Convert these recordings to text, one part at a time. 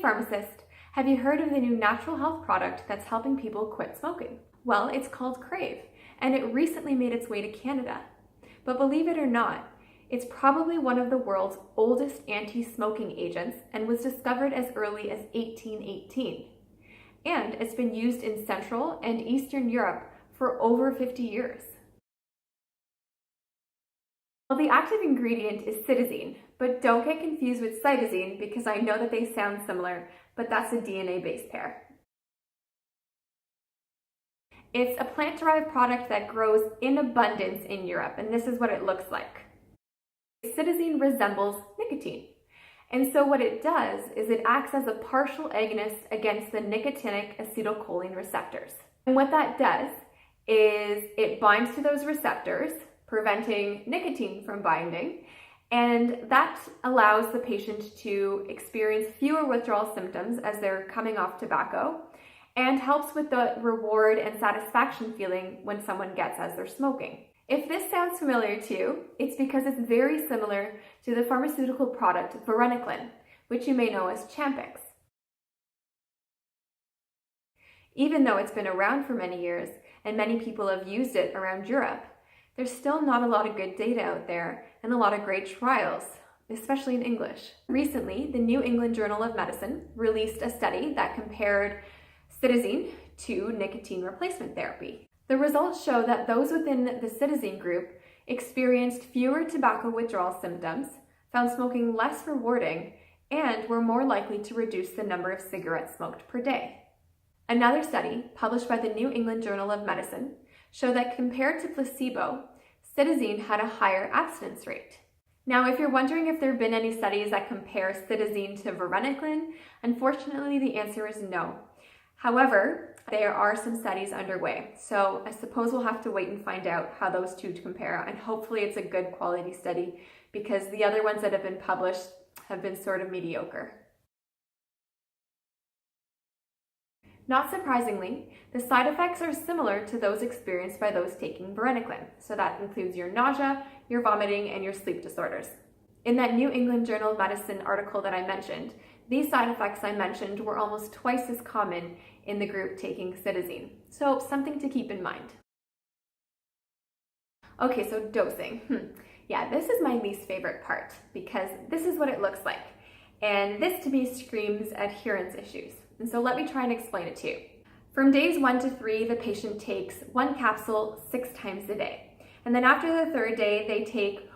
Pharmacist, have you heard of the new natural health product that's helping people quit smoking? Well, it's called Crave, and it recently made its way to Canada. But believe it or not, it's probably one of the world's oldest anti-smoking agents and was discovered as early as 1818. And it's been used in Central and Eastern Europe for over 50 years. Well, the active ingredient is cytosine, but don't get confused with cytosine because I know that they sound similar, but that's a DNA base pair. It's a plant-derived product that grows in abundance in Europe, and this is what it looks like. Cytosine resembles nicotine, and so what it does is it acts as a partial agonist against the nicotinic acetylcholine receptors. And what that does is it binds to those receptors, preventing nicotine from binding, and that allows the patient to experience fewer withdrawal symptoms as they're coming off tobacco, and helps with the reward and satisfaction feeling when someone gets as they're smoking. If this sounds familiar to you, it's because it's very similar to the pharmaceutical product varenicline, which you may know as Champix. Even though it's been around for many years and many people have used it around Europe, there's still not a lot of good data out there and a lot of great trials, especially in English. Recently, the New England Journal of Medicine released a study that compared cytosine to nicotine replacement therapy. The results show that those within the cytosine group experienced fewer tobacco withdrawal symptoms, found smoking less rewarding, and were more likely to reduce the number of cigarettes smoked per day. Another study, published by the New England Journal of Medicine, showed that compared to placebo, cytosine had a higher abstinence rate. Now, if you're wondering if there have been any studies that compare cytosine to varenicline, unfortunately the answer is no. However, there are some studies underway, so I suppose we'll have to wait and find out how those two compare, and hopefully it's a good quality study because the other ones that have been published have been sort of mediocre. Not surprisingly, the side effects are similar to those experienced by those taking varenicline, so that includes your nausea, your vomiting, and your sleep disorders. In that New England Journal of Medicine article that I mentioned, these side effects I mentioned were almost twice as common in the group taking cytosine, so something to keep in mind. Okay, so dosing. Yeah, this is my least favorite part because this is what it looks like, and this to me screams adherence issues. And so let me try and explain it to you. From days 1 to 3, the patient takes 1 capsule 6 times a day. And then after the 3rd day, they take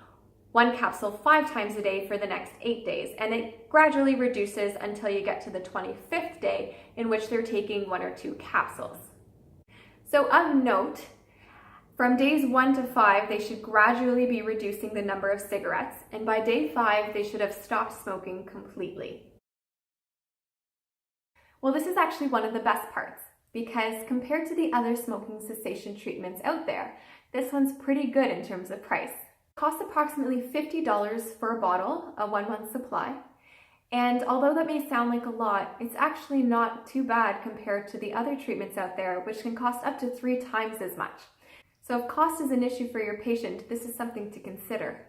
1 capsule 5 times a day for the next 8 days. And it gradually reduces until you get to the 25th day in which they're taking 1 or 2 capsules. So of note, from days 1 to 5, they should gradually be reducing the number of cigarettes. And by day 5, they should have stopped smoking completely. Well, this is actually one of the best parts because compared to the other smoking cessation treatments out there, this one's pretty good in terms of price. It costs approximately $50 for a bottle, a 1-month supply. And although that may sound like a lot, it's actually not too bad compared to the other treatments out there, which can cost up to 3 times as much. So if cost is an issue for your patient, this is something to consider.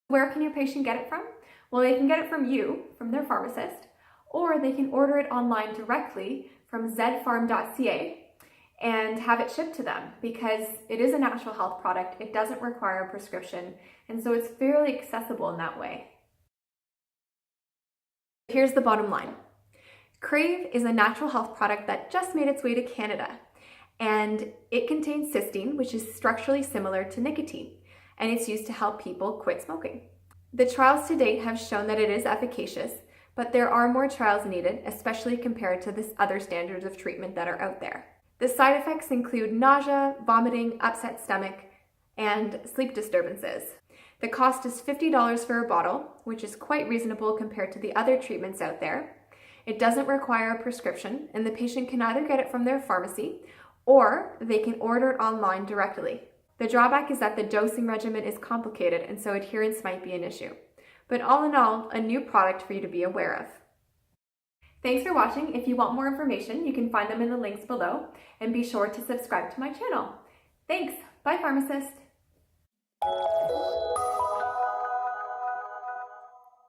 Where can your patient get it from? Well, they can get it from you, from their pharmacist, or they can order it online directly from zpharm.ca and have it shipped to them because it is a natural health product. It doesn't require a prescription, and so it's fairly accessible in that way. Here's the bottom line. Crave is a natural health product that just made its way to Canada, and it contains cysteine, which is structurally similar to nicotine, and it's used to help people quit smoking. The trials to date have shown that it is efficacious, but there are more trials needed, especially compared to the other standards of treatment that are out there. The side effects include nausea, vomiting, upset stomach, and sleep disturbances. The cost is $50 for a bottle, which is quite reasonable compared to the other treatments out there. It doesn't require a prescription, and the patient can either get it from their pharmacy or they can order it online directly. The drawback is that the dosing regimen is complicated, and so adherence might be an issue. But all in all, a new product for you to be aware of. Thanks for watching. If you want more information, you can find them in the links below, and be sure to subscribe to my channel. Thanks. Bye, Pharmacist.